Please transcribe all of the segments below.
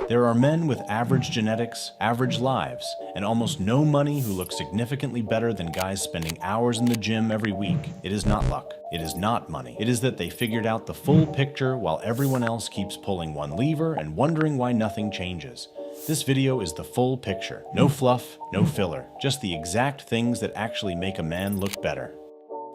There are men with average genetics, average lives, and almost no money who look significantly better than guys spending hours in the gym every week. It is not luck. It is not money. It is that they figured out the full picture while everyone else keeps pulling one lever and wondering why nothing changes. This video is the full picture. No fluff, no filler, just the exact things that actually make a man look better.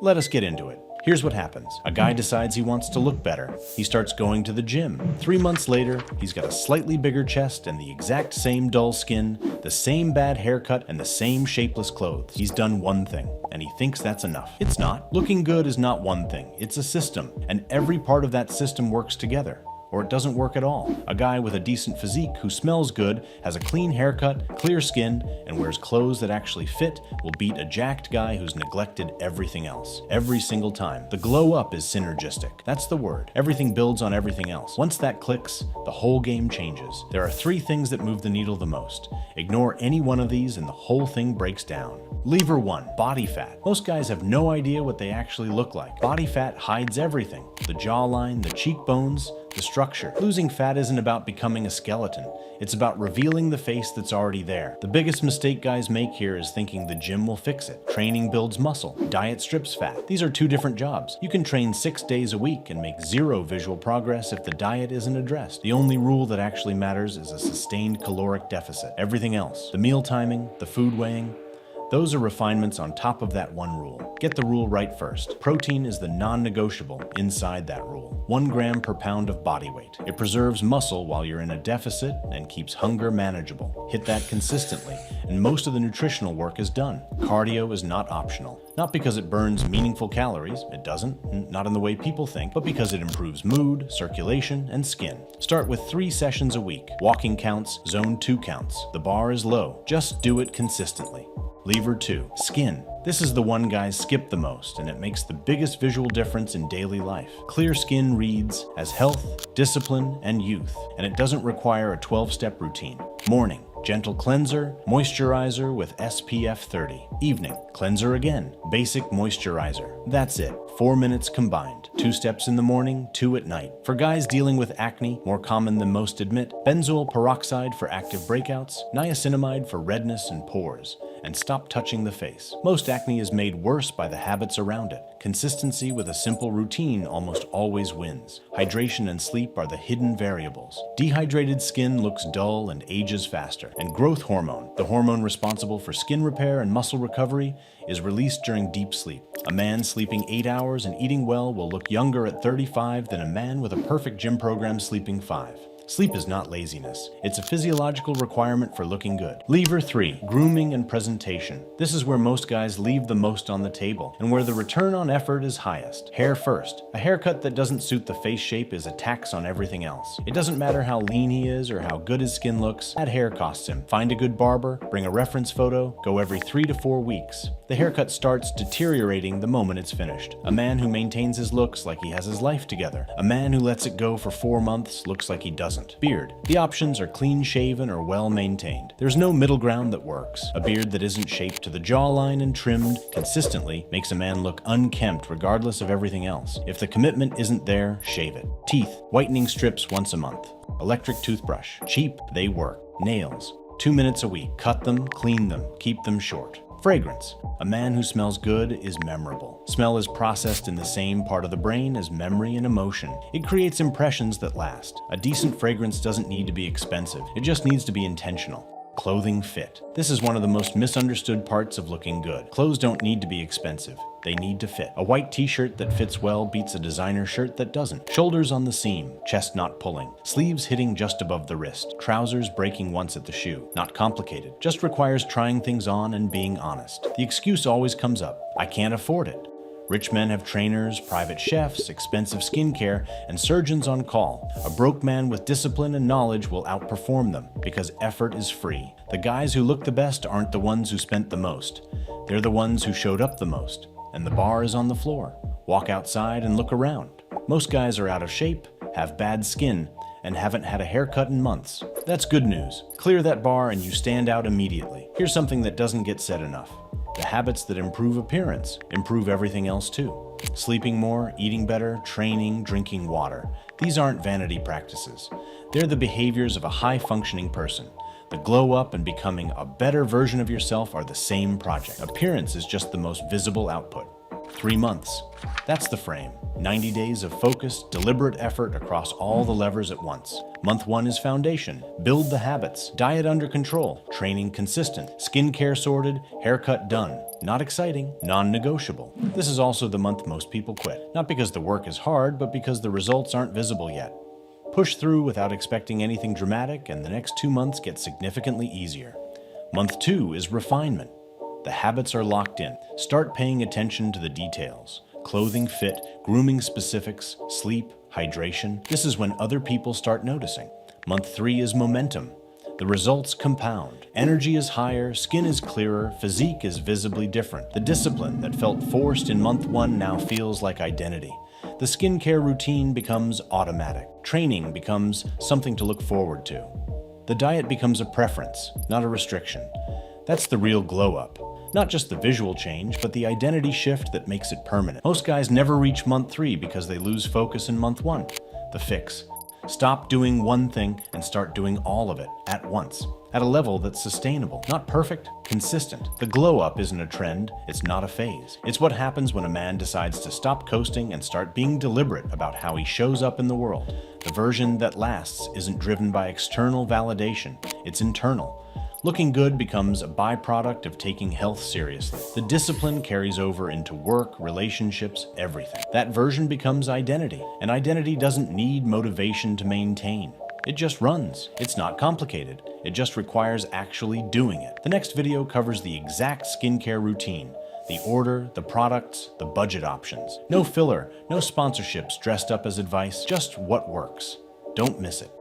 Let us get into it. Here's what happens. A guy decides he wants to look better. He starts going to the gym. 3 months later, he's got a slightly bigger chest and the exact same dull skin, the same bad haircut, and the same shapeless clothes. He's done one thing, and he thinks that's enough. It's not. Looking good is not one thing. It's a system, and every part of that system works together. Or it doesn't work at all. A guy with a decent physique who smells good, has a clean haircut, clear skin, and wears clothes that actually fit will beat a jacked guy who's neglected everything else. Every single time. The glow up is synergistic. That's the word. Everything builds on everything else. Once that clicks, the whole game changes. There are 3 things that move the needle the most. Ignore any one of these and the whole thing breaks down. Lever 1, body fat. Most guys have no idea what they actually look like. Body fat hides everything. The jawline, the cheekbones, the structure. Losing fat isn't about becoming a skeleton. It's about revealing the face that's already there. The biggest mistake guys make here is thinking the gym will fix it. Training builds muscle. Diet strips fat. These are 2 different jobs. You can train 6 days a week and make 0 visual progress if the diet isn't addressed. The only rule that actually matters is a sustained caloric deficit. Everything else, the meal timing, the food weighing, those are refinements on top of that one rule. Get the rule right first. Protein is the non-negotiable inside that rule. 1 gram per pound of body weight. It preserves muscle while you're in a deficit and keeps hunger manageable. Hit that consistently, and most of the nutritional work is done. Cardio is not optional. Not because it burns meaningful calories, it doesn't, not in the way people think, but because it improves mood, circulation, and skin. Start with 3 sessions a week. Walking counts, zone 2 counts. The bar is low. Just do it consistently. Lever 2, skin. This is the one guys skip the most, and it makes the biggest visual difference in daily life. Clear skin reads as health, discipline, and youth, and it doesn't require a 12-step routine. Morning, gentle cleanser, moisturizer with SPF 30. Evening, cleanser again, basic moisturizer. That's it, 4 minutes combined. 2 steps in the morning, 2 at night. For guys dealing with acne, more common than most admit, benzoyl peroxide for active breakouts, niacinamide for redness and pores, and stop touching the face. Most acne is made worse by the habits around it. Consistency with a simple routine almost always wins. Hydration and sleep are the hidden variables. Dehydrated skin looks dull and ages faster. And growth hormone, the hormone responsible for skin repair and muscle recovery, is released during deep sleep. A man sleeping 8 hours and eating well will look younger at 35 than a man with a perfect gym program sleeping 5. Sleep is not laziness. It's a physiological requirement for looking good. Lever 3, grooming and presentation. This is where most guys leave the most on the table and where the return on effort is highest. Hair first. A haircut that doesn't suit the face shape is a tax on everything else. It doesn't matter how lean he is or how good his skin looks, that hair costs him. Find a good barber, bring a reference photo, go every 3 to 4 weeks. The haircut starts deteriorating the moment it's finished. A man who maintains his looks like he has his life together. A man who lets it go for 4 months looks like he doesn't. Beard. The options are clean shaven or well maintained. There's no middle ground that works. A beard that isn't shaped to the jawline and trimmed consistently makes a man look unkempt regardless of everything else. If the commitment isn't there, shave it. Teeth. Whitening strips once a month. Electric toothbrush. Cheap, they work. Nails. 2 minutes a week. Cut them, clean them, keep them short. Fragrance. A man who smells good is memorable. Smell is processed in the same part of the brain as memory and emotion. It creates impressions that last. A decent fragrance doesn't need to be expensive. It just needs to be intentional. Clothing fit. This is one of the most misunderstood parts of looking good. Clothes don't need to be expensive. They need to fit. A white t-shirt that fits well beats a designer shirt that doesn't. Shoulders on the seam, chest not pulling, sleeves hitting just above the wrist, trousers breaking once at the shoe. Not complicated, just requires trying things on and being honest. The excuse always comes up, I can't afford it. Rich men have trainers, private chefs, expensive skincare, and surgeons on call. A broke man with discipline and knowledge will outperform them because effort is free. The guys who look the best aren't the ones who spent the most. They're the ones who showed up the most. And the bar is on the floor. Walk outside and look around. Most guys are out of shape, have bad skin, and haven't had a haircut in months. That's good news. Clear that bar and you stand out immediately. Here's something that doesn't get said enough. The habits that improve appearance improve everything else too. Sleeping more, eating better, training, drinking water. These aren't vanity practices. They're the behaviors of a high-functioning person. The glow up and becoming a better version of yourself are the same project. Appearance is just the most visible output. 3 months. That's the frame. 90 days of focused, deliberate effort across all the levers at once. Month 1 is foundation. Build the habits. Diet under control. Training consistent. Skincare sorted. Haircut done. Not exciting. Non-negotiable. This is also the month most people quit. Not because the work is hard, but because the results aren't visible yet. Push through without expecting anything dramatic, and the next 2 months get significantly easier. Month 2 is refinement. The habits are locked in. Start paying attention to the details. Clothing fit, grooming specifics, sleep, hydration. This is when other people start noticing. Month 3 is momentum. The results compound. Energy is higher, skin is clearer, physique is visibly different. The discipline that felt forced in month 1 now feels like identity. The skincare routine becomes automatic. Training becomes something to look forward to. The diet becomes a preference, not a restriction. That's the real glow up. Not just the visual change, but the identity shift that makes it permanent. Most guys never reach month 3 because they lose focus in month 1. The fix. Stop doing one thing and start doing all of it at once, at a level that's sustainable. Not perfect, consistent. The glow up isn't a trend, it's not a phase. It's what happens when a man decides to stop coasting and start being deliberate about how he shows up in the world. The version that lasts isn't driven by external validation, it's internal. Looking good becomes a byproduct of taking health seriously. The discipline carries over into work, relationships, everything. That version becomes identity, and identity doesn't need motivation to maintain. It just runs. It's not complicated. It just requires actually doing it. The next video covers the exact skincare routine, the order, the products, the budget options. No filler, no sponsorships dressed up as advice, just what works. Don't miss it.